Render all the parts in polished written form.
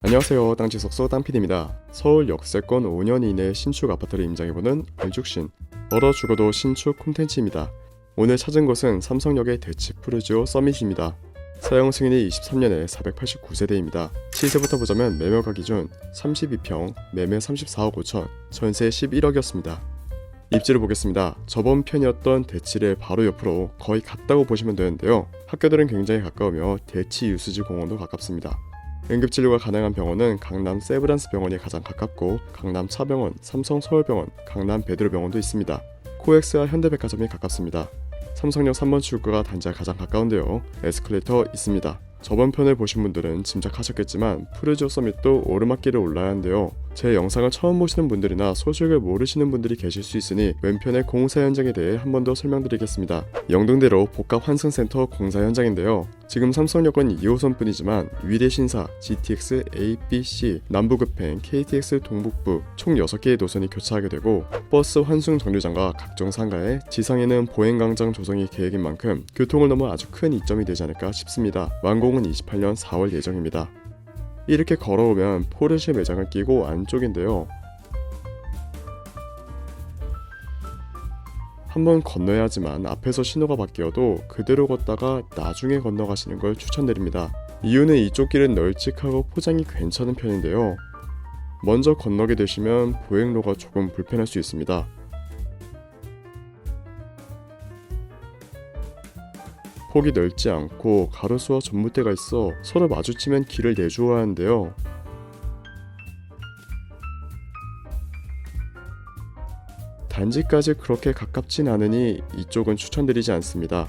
안녕하세요. 땅지석소 땅PD입니다. 서울 역세권 5년 이내 신축 아파트를 임장해보는 얼죽신 얼어 죽어도 신축 콘텐츠입니다. 오늘 찾은 곳은 삼성역의 대치 푸르지오 서밋입니다. 사용 승인이 23년에 489세대입니다. 시세부터 보자면 매매가 기준 32평, 매매 34억 5천, 전세 11억이었습니다. 입지를 보겠습니다. 저번 편이었던 대치의 바로 옆으로 거의 같다고 보시면 되는데요. 학교들은 굉장히 가까우며 대치 유수지 공원도 가깝습니다. 응급진료가 가능한 병원은 강남 세브란스 병원이 가장 가깝고 강남 차병원, 삼성 서울병원, 강남 베드로병원도 있습니다. 코엑스와 현대백화점이 가깝습니다. 삼성역 3번 출구가 단지와 가장 가까운데요. 에스컬레이터 있습니다. 저번 편을 보신 분들은 짐작하셨겠지만 푸르지오 서밋도 오르막길을 올라야 하는데요. 제 영상을 처음 보시는 분들이나 소식을 모르시는 분들이 계실 수 있으니 왼편의 공사 현장에 대해 한 번 더 설명드리겠습니다. 영등대로 복합 환승센터 공사 현장인데요. 지금 삼성역은 2호선뿐이지만 위례신사, GTX, A, B, C, 남부급행, KTX 동북부 총 6개의 노선이 교차하게 되고 버스 환승 정류장과 각종 상가에 지상에는 보행광장 조성이 계획인 만큼 교통을 넘어 아주 큰 이점이 되지 않을까 싶습니다. 완공은 28년 4월 예정입니다. 이렇게 걸어오면 포르쉐 매장을 끼고 안쪽인데요. 한번 건너야 하지만 앞에서 신호가 바뀌어도 그대로 걷다가 나중에 건너가시는 걸 추천드립니다. 이유는 이쪽 길은 널찍하고 포장이 괜찮은 편인데요. 먼저 건너게 되시면 보행로가 조금 불편할 수 있습니다. 폭이 넓지 않고 가로수와 전봇대가 있어 서로 마주치면 길을 내주어야 하는데요. 단지까지 그렇게 가깝진 않으니 이쪽은 추천드리지 않습니다.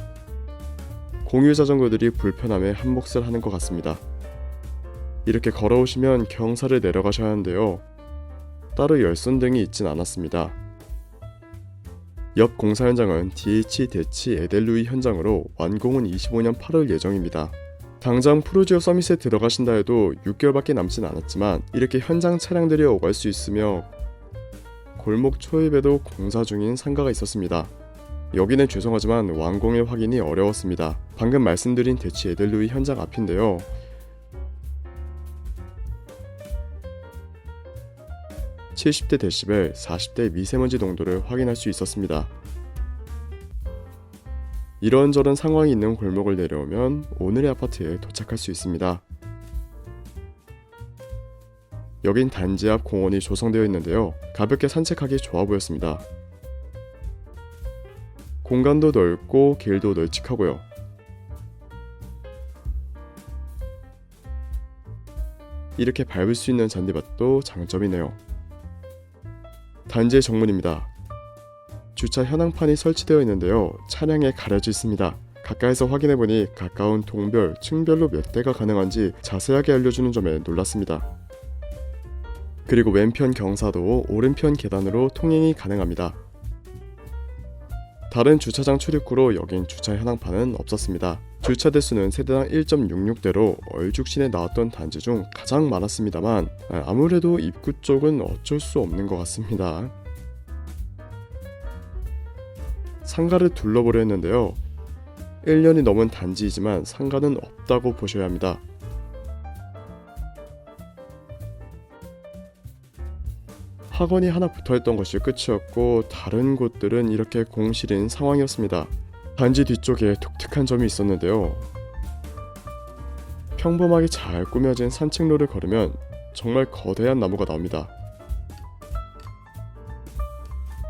공유 자전거들이 불편함에 한몫을 하는 것 같습니다. 이렇게 걸어오시면 경사를 내려가셔야 하는데요. 따로 열선등이 있진 않았습니다. 옆 공사 현장은 DH 대치 에델루이 현장으로 완공은 25년 8월 예정입니다. 당장 푸르지오 서밋에 들어가신다 해도 6개월밖에 남진 않았지만 이렇게 현장 차량들이 오갈 수 있으며 골목 초입에도 공사 중인 상가가 있었습니다. 여기는 죄송하지만 완공일 확인이 어려웠습니다. 방금 말씀드린 대치 에델루이 현장 앞인데요. (70대) 데시벨, (40대) 미세먼지 농도를 확인할 수 있었습니다. 이런저런 상황이 있는 골목을 내려오면 오늘의 아파트에 도착할 수 있습니다. 여긴 단지 앞 공원이 조성되어 있는데요. 가볍게 산책하기 좋아 보였습니다. 공간도 넓고 길도 널찍하고요. 이렇게 밟을 수 있는 잔디밭도 장점이네요. 단지의 정문입니다. 주차 현황판이 설치되어 있는데요. 차량에 가려져 있습니다. 가까이서 확인해보니 가까운 동별, 층별로 몇 대가 가능한지 자세하게 알려주는 점에 놀랐습니다. 그리고 왼편 경사도 오른편 계단으로 통행이 가능합니다. 다른 주차장 출입구로 여긴 주차 현황판은 없었습니다. 주차 대수는 세대당 1.66대로 얼죽신에 나왔던 단지 중 가장 많았습니다만 아무래도 입구 쪽은 어쩔 수 없는 것 같습니다. 상가를 둘러보려 했는데요. 1년이 넘은 단지이지만 상가는 없다고 보셔야 합니다. 학원이 하나 붙어있던 것이 끝이었고 다른 곳들은 이렇게 공실인 상황이었습니다. 단지 뒤쪽에 독특한 점이 있었는데요. 평범하게 잘 꾸며진 산책로를 걸으면 정말 거대한 나무가 나옵니다.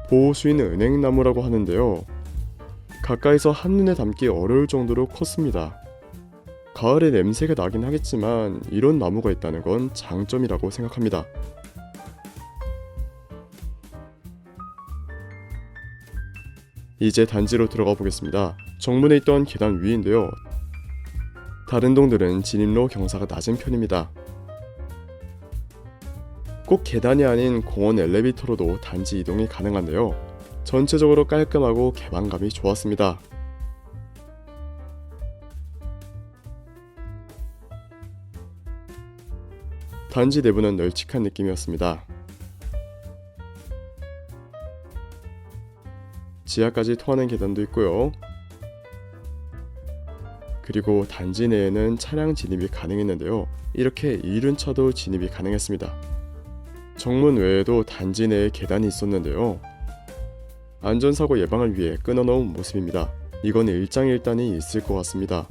보호수인 은행나무라고 하는데요. 가까이서 한눈에 담기 어려울 정도로 컸습니다. 가을에 냄새가 나긴 하겠지만 이런 나무가 있다는 건 장점이라고 생각합니다. 이제 단지로 들어가 보겠습니다. 정문에 있던 계단 위인데요. 다른 동들은 진입로 경사가 낮은 편입니다. 꼭 계단이 아닌 공원 엘리베이터로도 단지 이동이 가능한데요. 전체적으로 깔끔하고 개방감이 좋았습니다. 단지 내부는 널찍한 느낌이었습니다. 지하까지 통하는 계단도 있고요. 그리고 단지 내에는 차량 진입이 가능했는데요. 이렇게 이륜차도 진입이 가능했습니다. 정문 외에도 단지 내에 계단이 있었는데요. 안전사고 예방을 위해 끊어놓은 모습입니다. 이건 일장일단이 있을 것 같습니다.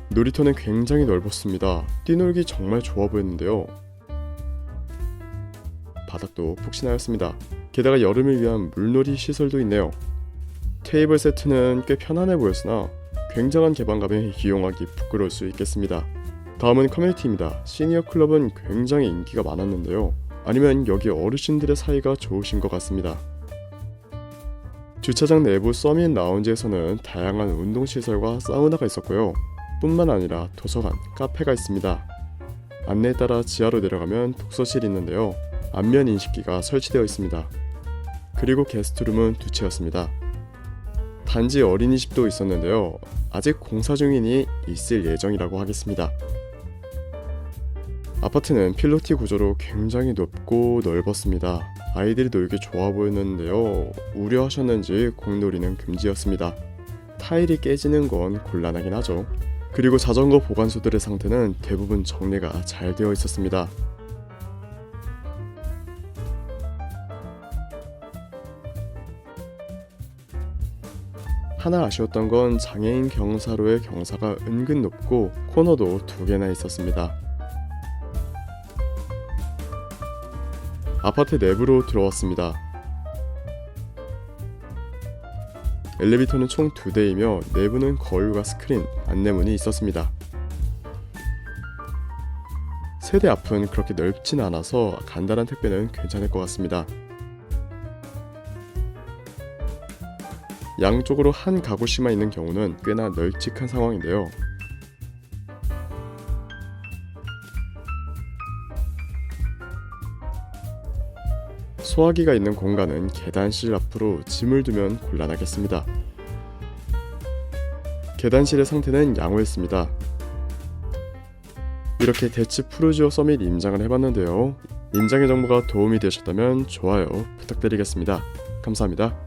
놀이터는 굉장히 넓었습니다. 뛰놀기 정말 좋아 보였는데요. 바닥도 푹신하였습니다. 게다가 여름을 위한 물놀이 시설도 있네요. 테이블 세트는 꽤 편안해 보였으나 굉장한 개방감에 이용하기 부끄러울 수 있겠습니다. 다음은 커뮤니티입니다. 시니어 클럽은 굉장히 인기가 많았는데요. 아니면 여기 어르신들의 사이가 좋으신 것 같습니다. 주차장 내부 서밋 라운지에서는 다양한 운동시설과 사우나가 있었고요. 뿐만 아니라 도서관, 카페가 있습니다. 안내에 따라 지하로 내려가면 독서실이 있는데요. 안면 인식기가 설치되어 있습니다. 그리고 게스트룸은 2채였습니다. 단지 어린이집도 있었는데요. 아직 공사 중이니 있을 예정이라고 하겠습니다. 아파트는 필로티 구조로 굉장히 높고 넓었습니다. 아이들이 놀기 좋아 보였는데요. 우려하셨는지 공놀이는 금지였습니다. 타일이 깨지는 건 곤란하긴 하죠. 그리고 자전거 보관소들의 상태는 대부분 정리가 잘 되어 있었습니다. 하나 아쉬웠던 건 장애인 경사로의 경사가 은근 높고 코너도 2개나 있었습니다. 아파트 내부로 들어왔습니다. 엘리베이터는 총 2대이며 내부는 거울과 스크린, 안내문이 있었습니다. 세대 앞은 그렇게 넓진 않아서 간단한 택배는 괜찮을 것 같습니다. 양쪽으로 한 가구씩만 있는 경우는 꽤나 널찍한 상황인데요. 소화기가 있는 공간은 계단실 앞으로 짐을 두면 곤란하겠습니다. 계단실의 상태는 양호했습니다. 이렇게 대치 푸르지오 서밋 임장을 해봤는데요. 임장의 정보가 도움이 되셨다면 좋아요 부탁드리겠습니다. 감사합니다.